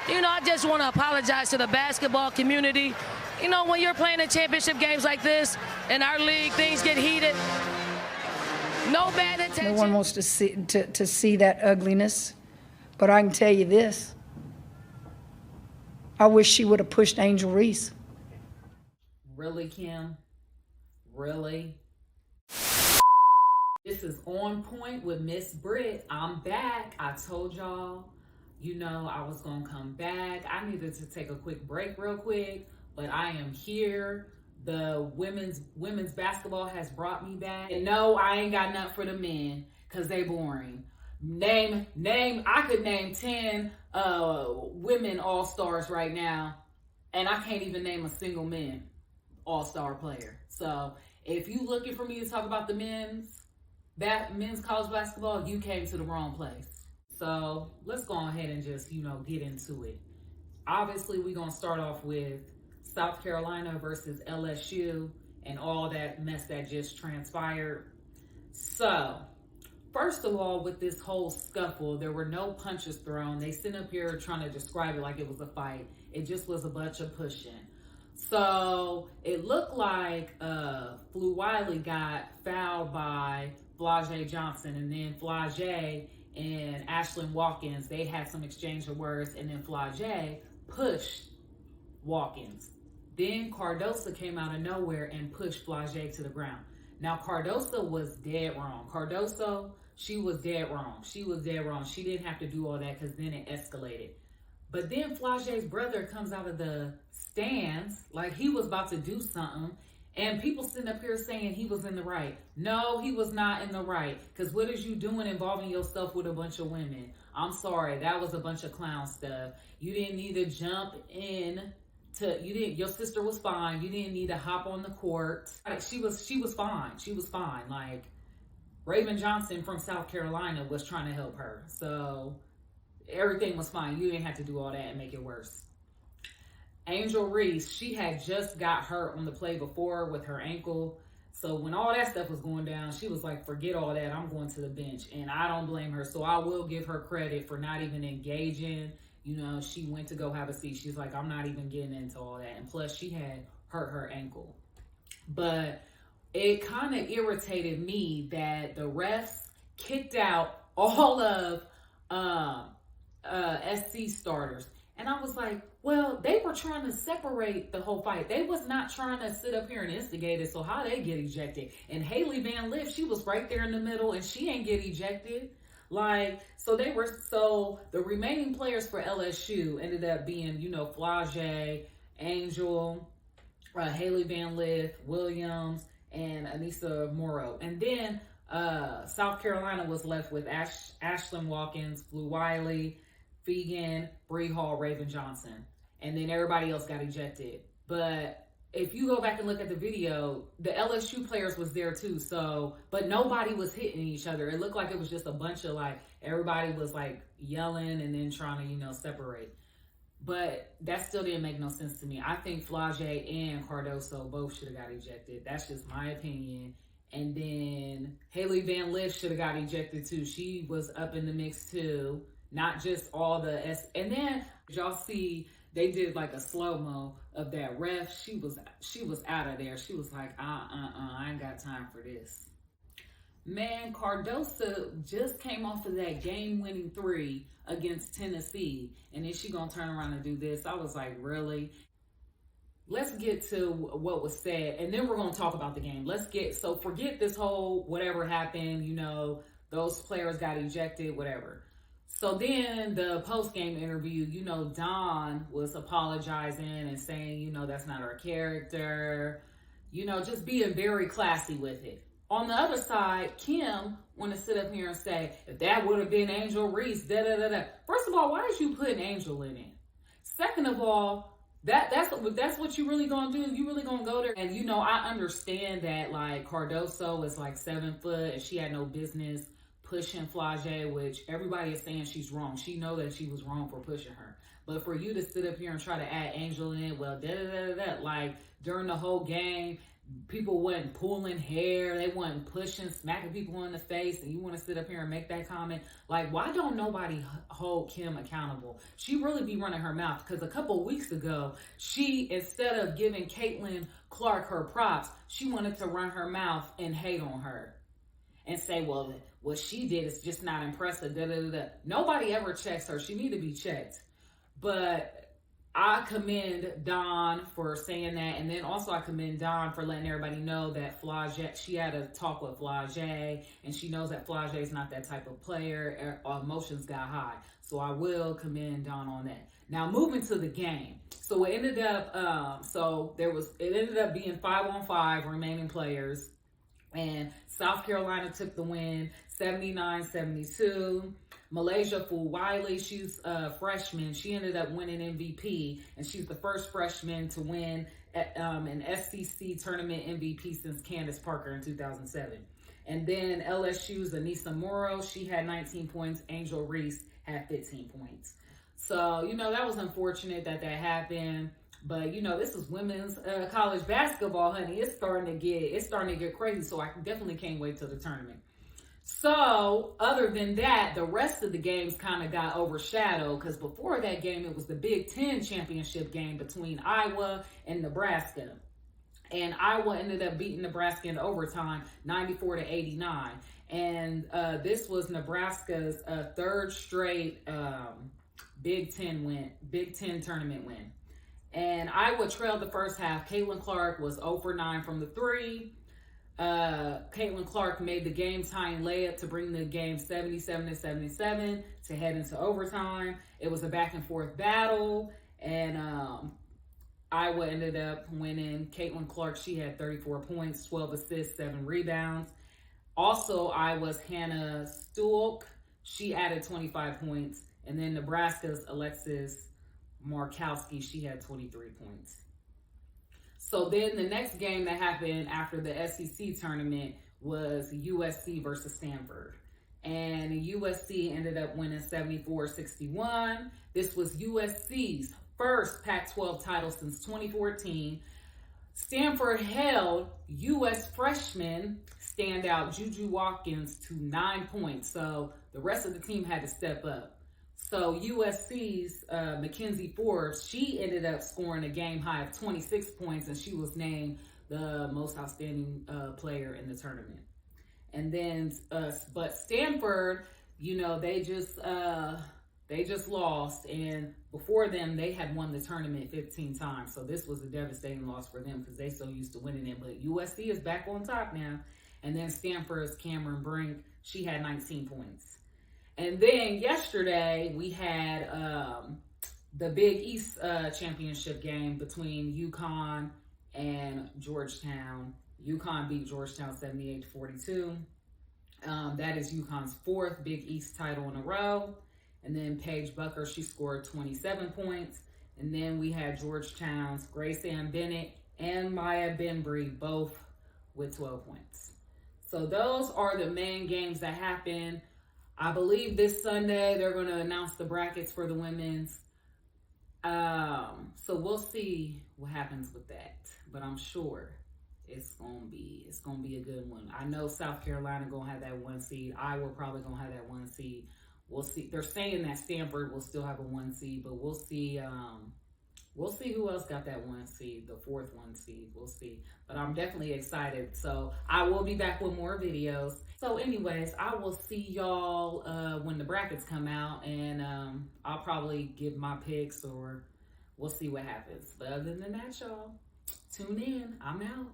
I just want to apologize to the basketball community. When you're playing in championship games like this, in our league, things get heated. No bad intention. No one wants to see that ugliness. But I can tell you this. I wish she would have pushed Angel Reese. Really, Kim? Really? This is On Point with Miss Britt. I'm back. I told y'all, I was going to come back. I needed to take a quick break real quick, but I am here. The women's basketball has brought me back. And no, I ain't got nothing for the men because they boring. I could name 10 women all-stars right now, and I can't even name a single men all-star player. So if you looking for me to talk about the men's college basketball, you came to the wrong place. So let's go ahead and just, get into it. Obviously, we're going to start off with South Carolina versus LSU and all that mess that just transpired. So, first of all, with this whole scuffle, there were no punches thrown. They sit up here trying to describe it like it was a fight. It just was a bunch of pushing. So it looked like Flu Wiley got fouled by Flau'jae Johnson, and then Flau'jae and Ashlyn Watkins, they had some exchange of words, and then Flau'jae pushed Watkins. Then Cardoso came out of nowhere and pushed Flau'jae to the ground. Now, Cardoso was dead wrong. She was dead wrong. She didn't have to do all that because then it escalated. But then Flau'jae's brother comes out of the stands like he was about to do something, and people sitting up here saying he was in the right. No, he was not in the right, because what is you doing involving yourself with a bunch of women? I'm sorry, that was a bunch of clown stuff. You didn't need to jump in. Your sister was fine. You didn't need to hop on the court. Like, she was fine. She was fine. Like, Raven Johnson from South Carolina was trying to help her. So everything was fine. You didn't have to do all that and make it worse. Angel Reese, she had just got hurt on the play before with her ankle. So when all that stuff was going down, she was like, forget all that. I'm going to the bench. And I don't blame her. So I will give her credit for not even engaging. She went to go have a seat. She's like, I'm not even getting into all that. And plus, she had hurt her ankle. But it kind of irritated me that the refs kicked out all of SC starters. And I was like, well, they were trying to separate the whole fight. They was not trying to sit up here and instigate it. So how they get ejected? And Haley Van Lith, she was right there in the middle and she ain't get ejected. So the remaining players for LSU ended up being, Flau'jae, Angel, Haley Van Lith, Williams, and Anissa Morrow. And then South Carolina was left with Ashlyn Watkins, Flu Wiley, Fegan, Bree Hall, Raven Johnson. And then everybody else got ejected. But if you go back and look at the video, the LSU players was there too. But nobody was hitting each other. It looked like it was just a bunch of everybody was yelling and then trying to, separate. But that still didn't make no sense to me. I think Flau'jae and Cardoso both should have got ejected. That's just my opinion. And then Haley Van Lith should have got ejected too. She was up in the mix too. Not just all the and then y'all see they did a slow-mo of that ref. She was out of there. She was like, I ain't got time for this. Man, Cardoso just came off of that game-winning 3 against Tennessee, and then she gonna turn around and do this. I was like, really? Let's get to what was said, and then we're gonna talk about the game. Forget this whole whatever happened, those players got ejected, whatever. So then the post-game interview, Dawn was apologizing and saying, that's not her character, just being very classy with it. On the other side, Kim want to sit up here and say, if that would have been Angel Reese, da-da-da-da. First of all, why is you putting Angel in it? Second of all, that's what you really gonna do? You really gonna go there? And I understand that Cardoso is 7 foot and she had no business pushing Flau'jae, which everybody is saying she's wrong. She know that she was wrong for pushing her. But for you to sit up here and try to add Angel in, well, during the whole game, People wasn't pulling hair, they wasn't pushing, smacking people in the face, and you want to sit up here and make that comment? Like, why don't nobody hold Kim accountable? She really be running her mouth, because a couple weeks ago, she, instead of giving Caitlin Clark her props, she wanted to run her mouth and hate on her and say, well, what she did is just not impressive. Da, da, da, da. Nobody ever checks her. She need to be checked. But I commend Dawn for saying that, and then also I commend Dawn for letting everybody know that Flage, she had a talk with Flage, and she knows that Flage is not that type of player. Emotions got high, so I will commend Dawn on that. Now moving to the game, so it ended up, it ended up being 5-on-5 remaining players, and South Carolina took the win, 79-72. Malaysia Fu Wiley, she's a freshman. She ended up winning MVP, and she's the first freshman to win an SEC tournament MVP since Candace Parker in 2007. And then LSU's Anissa Morrow, she had 19 points. Angel Reese had 15 points. So, that was unfortunate that happened. But this is women's college basketball, honey. It's starting to get crazy. So I definitely can't wait till the tournament. So, other than that, the rest of the games kind of got overshadowed, because before that game, it was the Big 10 championship game between Iowa and Nebraska. And Iowa ended up beating Nebraska in overtime, 94-89. And this was Nebraska's third straight Big 10 tournament win. And Iowa trailed the first half. Caitlin Clark was 0 for 9 from the 3. Caitlin Clark made the game-tying layup to bring the game 77-77 to head into overtime. It was a back-and-forth battle, and Iowa ended up winning. Caitlin Clark, she had 34 points, 12 assists, 7 rebounds. Also, Iowa's Hannah Stuelk, she added 25 points. And then Nebraska's Alexis Markowski, she had 23 points. So then the next game that happened after the SEC tournament was USC versus Stanford. And USC ended up winning 74-61. This was USC's first Pac-12 title since 2014. Stanford held U.S. freshman standout Juju Watkins to 9 points. So the rest of the team had to step up. So USC's Mackenzie Forbes, she ended up scoring a game high of 26 points, and she was named the most outstanding player in the tournament. And then, but Stanford, they just lost, and before them they had won the tournament 15 times. So this was a devastating loss for them because they so used to winning it. But USC is back on top now. And then Stanford's Cameron Brink, she had 19 points. And then yesterday we had the Big East championship game between UConn and Georgetown. UConn beat Georgetown 78-42. That is UConn's fourth Big East title in a row. And then Paige Bucker, she scored 27 points. And then we had Georgetown's Grace Ann Bennett and Maya Benbury, both with 12 points. So those are the main games that happened. I believe this Sunday they're going to announce the brackets for the women's. So we'll see what happens with that. But I'm sure it's gonna be a good one. I know South Carolina gonna have that 1 seed. Iowa probably gonna have that 1 seed. We'll see. They're saying that Stanford will still have a 1 seed, but we'll see. We'll see who else got that 1 seed, the fourth 1 seed. We'll see. But I'm definitely excited. So I will be back with more videos. So anyways, I will see y'all when the brackets come out, and I'll probably give my picks, or we'll see what happens. But other than that, y'all, tune in. I'm out.